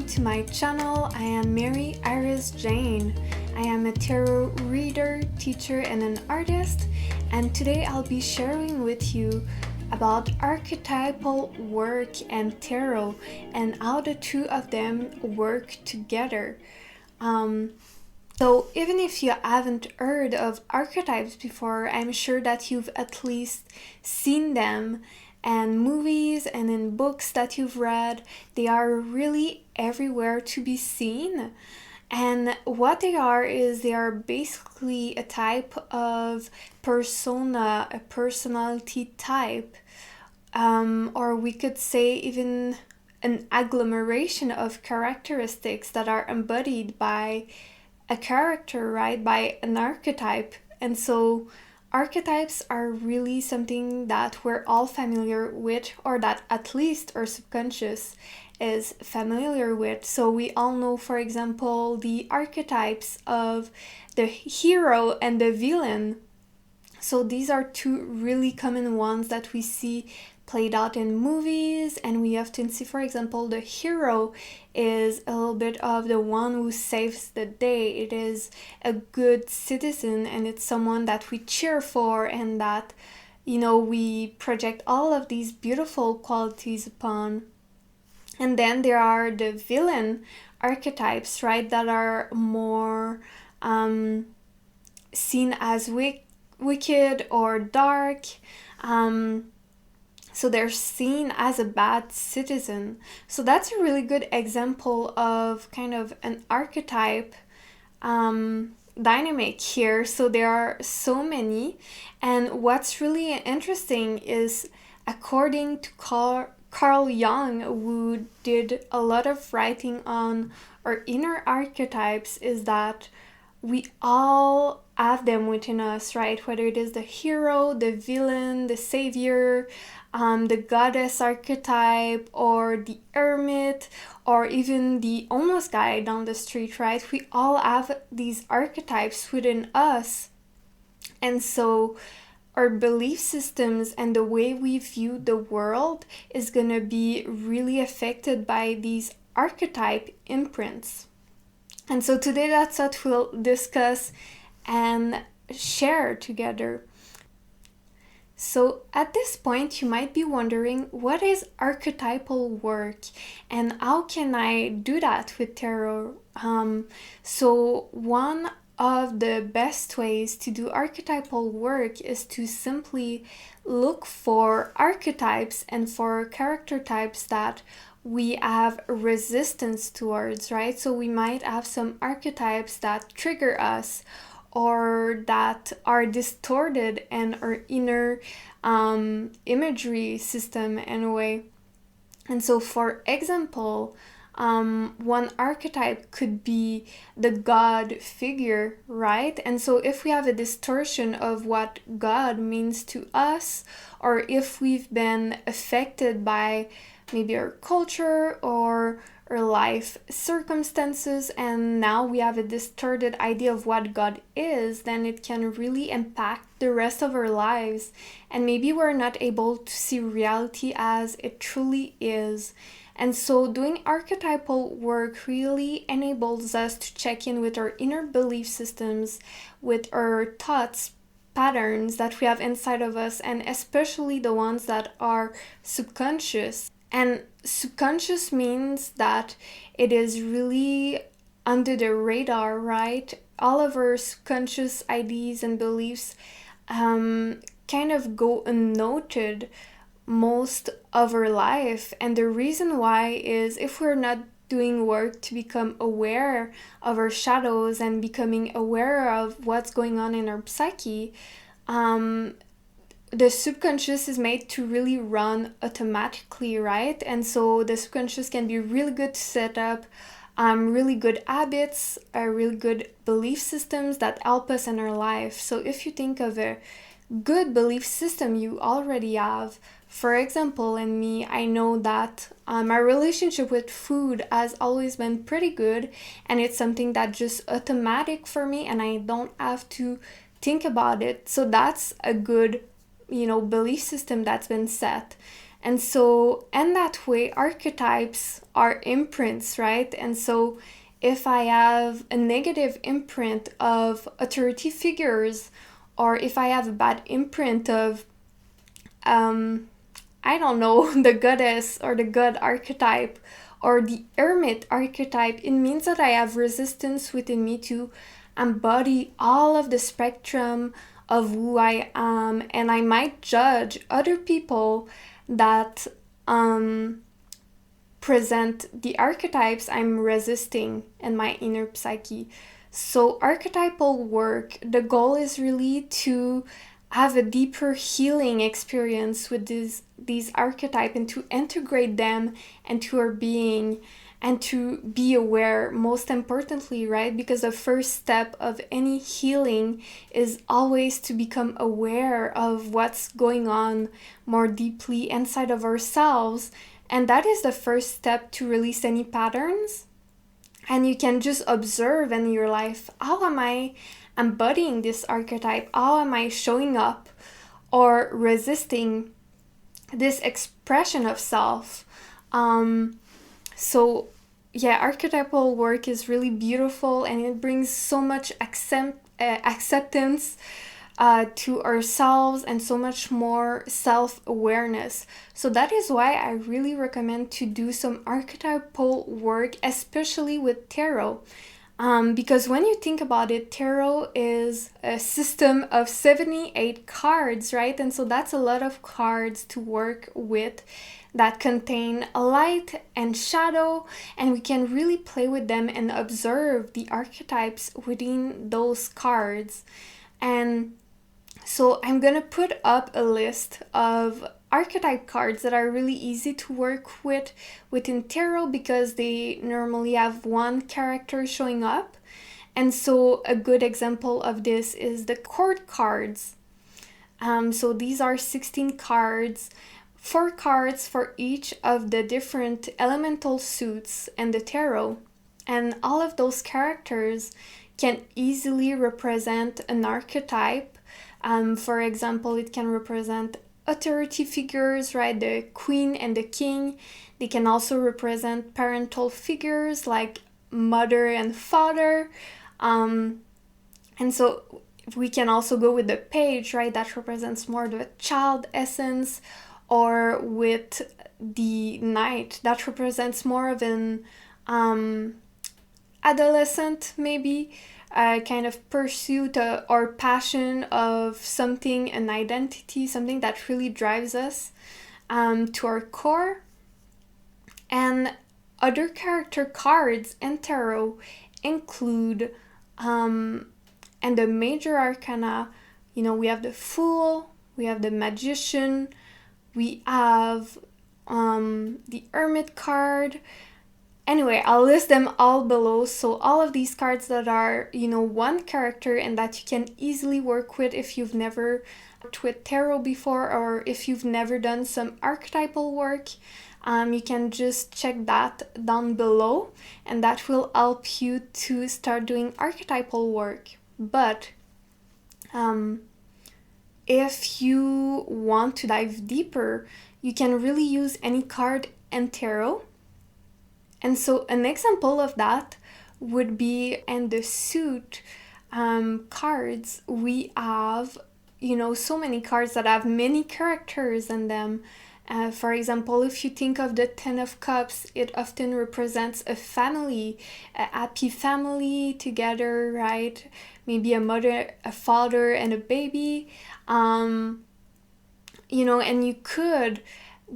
to my channel. I am Mary Iris Jane. I am a tarot reader, teacher, and an artist, and today I'll be sharing with you about archetypal work and tarot and how the two of them work together. So even if you haven't heard of archetypes before, I'm sure that you've at least seen them and movies and in books that you've read. They are really everywhere to be seen. And what they are is they are basically a type of persona, a personality type, or we could say even an agglomeration of characteristics that are embodied by a character, right? By an archetype. And so archetypes are really something that we're all familiar with, or that at least our subconscious is familiar with. So we all know, for example, the archetypes of the hero and the villain. So these are two really common ones that we see played out in movies, and we often see, for example, the hero is a little bit of the one who saves the day. It is a good citizen, and it's someone that we cheer for, and that, we project all of these beautiful qualities upon. And then there are the villain archetypes, right, that are more seen as wicked or dark. So they're seen as a bad citizen. So that's a really good example of kind of an archetype dynamic here. So there are so many. And what's really interesting is, according to Carl Jung, who did a lot of writing on our inner archetypes, is that we all have them within us, right? Whether it is the hero, the villain, the savior, the goddess archetype, or the hermit, or even the homeless guy down the street, right? We all have these archetypes within us. And so our belief systems and the way we view the world is going to be really affected by these archetype imprints. And so today that's what we'll discuss and share together. So at this point, you might be wondering, what is archetypal work and how can I do that with tarot? So one of the best ways to do archetypal work is to simply look for archetypes and for character types that we have resistance towards, right? So we might have some archetypes that trigger us, or that are distorted in our inner imagery system in a way. And so, for example, one archetype could be the God figure, right? And so if we have a distortion of what God means to us, or if we've been affected by maybe our culture or our life circumstances, and now we have a distorted idea of what God is, then it can really impact the rest of our lives, and maybe we're not able to see reality as it truly is. And so doing archetypal work really enables us to check in with our inner belief systems, with our thoughts, patterns that we have inside of us, and especially the ones that are subconscious. And subconscious means that it is really under the radar, right? All of our subconscious ideas and beliefs kind of go unnoted most of our life. And the reason why is, if we're not doing work to become aware of our shadows and becoming aware of what's going on in our psyche, the subconscious is made to really run automatically, right? And so the subconscious can be really good to set up really good habits, really good belief systems that help us in our life. So if you think of a good belief system you already have, for example, in me, I know that my relationship with food has always been pretty good, and it's something that's just automatic for me, and I don't have to think about it. So that's a good belief system that's been set. And so, and that way, archetypes are imprints, right? And so, if I have a negative imprint of authority figures, or if I have a bad imprint of, I don't know, the goddess or the god archetype or the hermit archetype, it means that I have resistance within me to embody all of the spectrum of who I am, and I might judge other people that present the archetypes I'm resisting in my inner psyche. So, archetypal work, the goal is really to have a deeper healing experience with these archetypes and to integrate them into our being and to be aware, most importantly, right? Because the first step of any healing is always to become aware of what's going on more deeply inside of ourselves. And that is the first step to release any patterns. And you can just observe in your life, how am I embodying this archetype? How am I showing up or resisting this expression of self? So yeah, archetypal work is really beautiful, and it brings so much acceptance to ourselves and so much more self-awareness. So that is why I really recommend to do some archetypal work, especially with tarot. Because when you think about it, tarot is a system of 78 cards, right? And so that's a lot of cards to work with that contain a light and shadow, and we can really play with them and observe the archetypes within those cards. And so I'm gonna put up a list of archetype cards that are really easy to work with within tarot, because they normally have one character showing up. And so a good example of this is the court cards. So these are 16 cards, 4 cards for each of the different elemental suits and the tarot. And all of those characters can easily represent an archetype. For example, it can represent authority figures, right? The queen and the king. They can also represent parental figures like mother and father. And so we can also go with the page, right? That represents more the child essence, or with the knight that represents more of an adolescent, maybe kind of pursuit or passion of something, an identity, something that really drives us to our core. And other character cards in tarot include and the major arcana, we have the Fool, we have the Magician, we have the Hermit card. Anyway, I'll list them all below. So all of these cards that are, one character and that you can easily work with if you've never worked with tarot before, or if you've never done some archetypal work, you can just check that down below, and that will help you to start doing archetypal work. But if you want to dive deeper, you can really use any card in tarot. And so an example of that would be in the suit cards. We have, so many cards that have many characters in them. For example, if you think of the Ten of Cups, it often represents a family, a happy family together, right? Maybe a mother, a father, and a baby. And you could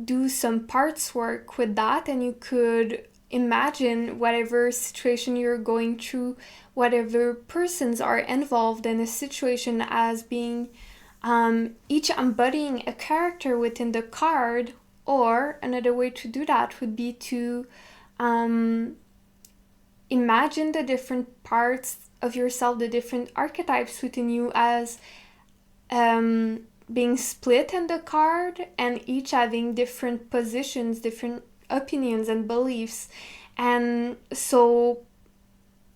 do some parts work with that, and you could imagine whatever situation you're going through, whatever persons are involved in a situation, as being each embodying a character within the card. Or another way to do that would be to imagine the different parts of yourself, the different archetypes within you, as being split in the card, and each having different positions, different opinions and beliefs. And so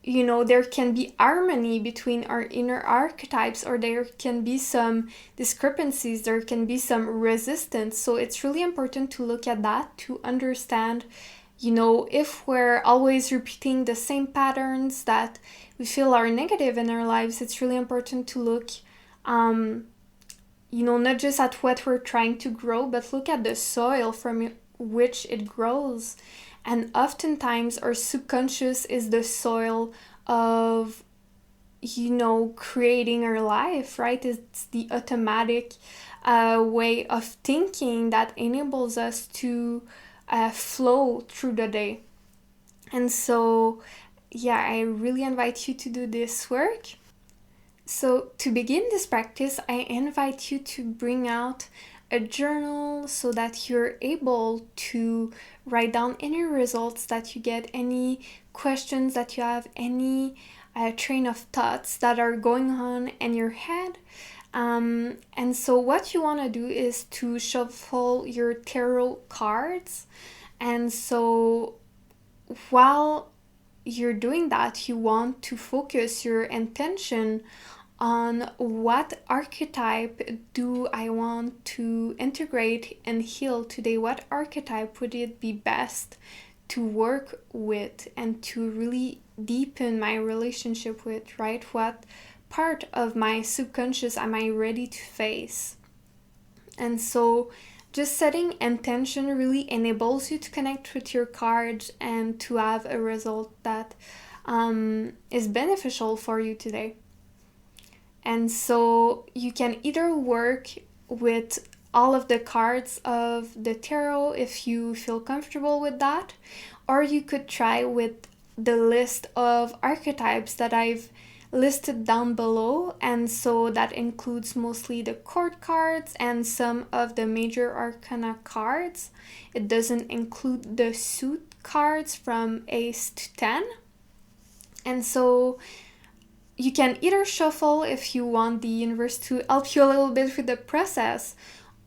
there can be harmony between our inner archetypes, or there can be some discrepancies, there can be some resistance. So it's really important to look at that, to understand, if we're always repeating the same patterns that we feel are negative in our lives. It's really important to look, not just at what we're trying to grow, but look at the soil from which it grows. And oftentimes our subconscious is the soil of, creating our life, right? It's the automatic way of thinking that enables us to flow through the day. And so, I really invite you to do this work. So to begin this practice, I invite you to bring out a journal so that you're able to write down any results that you get, any questions that you have, any train of thoughts that are going on in your head. And so what you want to do is to shuffle your tarot cards. And so while you're doing that, you want to focus your intention on what archetype do I want to integrate and heal today. What archetype would it be best to work with and to really deepen my relationship with, right? What part of my subconscious am I ready to face? And so just setting intention really enables you to connect with your cards and to have a result that is beneficial for you today. And so you can either work with all of the cards of the tarot if you feel comfortable with that, or you could try with the list of archetypes that I've listed down below. And so that includes mostly the court cards and some of the major arcana cards. It doesn't include the suit cards from Ace to 10. And so you can either shuffle if you want the universe to help you a little bit with the process,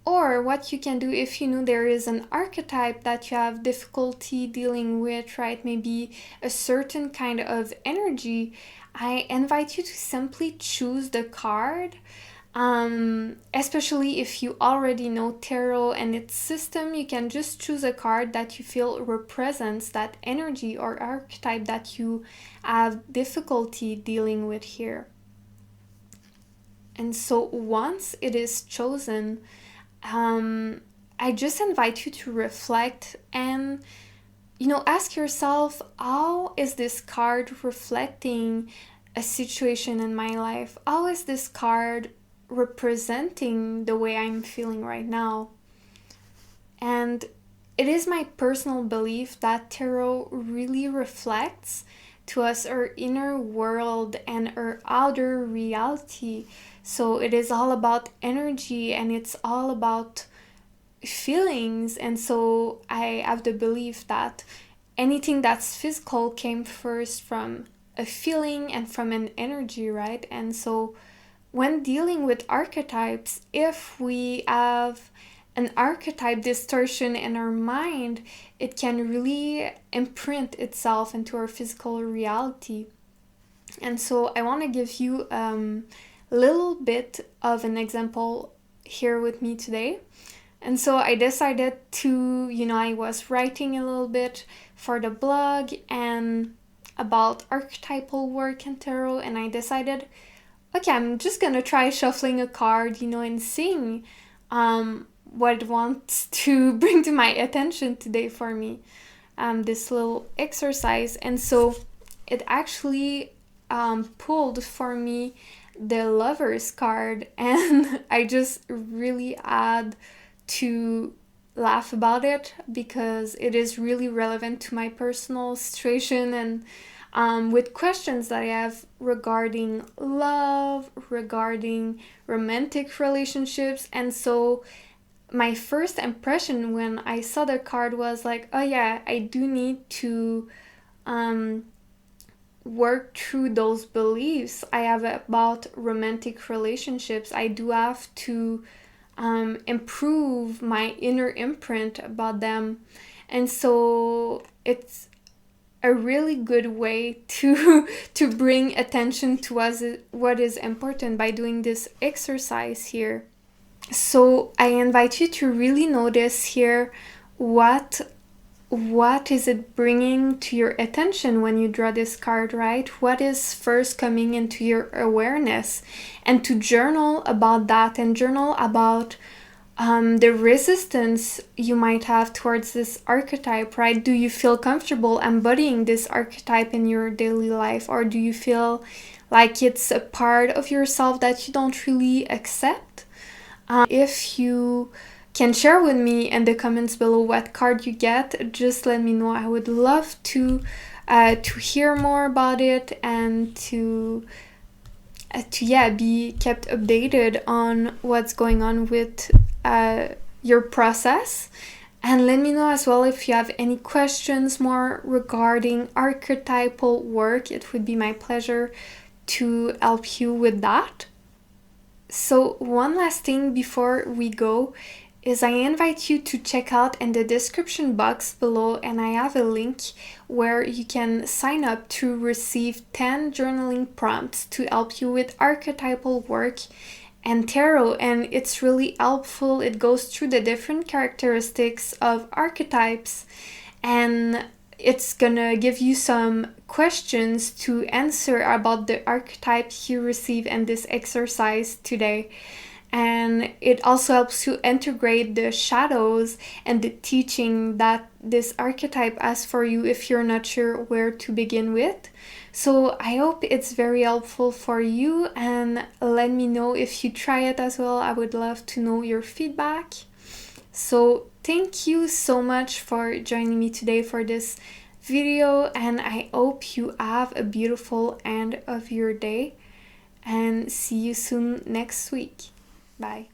or what you can do if you know there is an archetype that you have difficulty dealing with, right? Maybe a certain kind of energy. I invite you to simply choose the card, especially if you already know tarot and its system. You can just choose a card that you feel represents that energy or archetype that you have difficulty dealing with here. And so once it is chosen, I just invite you to reflect and ask yourself, how is this card reflecting a situation in my life? How is this card representing the way I'm feeling right now? And it is my personal belief that tarot really reflects to us our inner world and our outer reality. So it is all about energy and it's all about feelings. And so I have the belief that anything that's physical came first from a feeling and from an energy, right? And so when dealing with archetypes, if we have an archetype distortion in our mind, it can really imprint itself into our physical reality. And so I want to give you a little bit of an example here with me today. And so I decided to, I was writing a little bit for the blog and about archetypal work and tarot, and I decided, okay, I'm just gonna try shuffling a card, and seeing what it wants to bring to my attention today for me, this little exercise. And so it actually pulled for me the Lovers card, and I just really had to laugh about it because it is really relevant to my personal situation and with questions that I have regarding love, regarding romantic relationships. And so my first impression when I saw the card was like, oh yeah, I do need to work through those beliefs I have about romantic relationships. I do have to improve my inner imprint about them. And so it's a really good way to to bring attention to what is important by doing this exercise here. So I invite you to really notice here what is it bringing to your attention when you draw this card, right? What is first coming into your awareness, and to journal about that, and journal about the resistance you might have towards this archetype, right? Do you feel comfortable embodying this archetype in your daily life, or do you feel like it's a part of yourself that you don't really accept? If you can share with me in the comments below what card you get, just let me know. I would love to hear more about it, and to be kept updated on what's going on with your process. And let me know as well if you have any questions more regarding archetypal work. It would be my pleasure to help you with that. So one last thing before we go is I invite you to check out in the description box below, and I have a link where you can sign up to receive 10 journaling prompts to help you with archetypal work and tarot. And it's really helpful. It goes through the different characteristics of archetypes, and it's gonna give you some questions to answer about the archetype you receive in this exercise today. And it also helps you integrate the shadows and the teaching that this archetype has for you if you're not sure where to begin with. So I hope it's very helpful for you, and let me know if you try it as well. I would love to know your feedback. So thank you so much for joining me today for this video, and I hope you have a beautiful end of your day, and see you soon next week. Bye.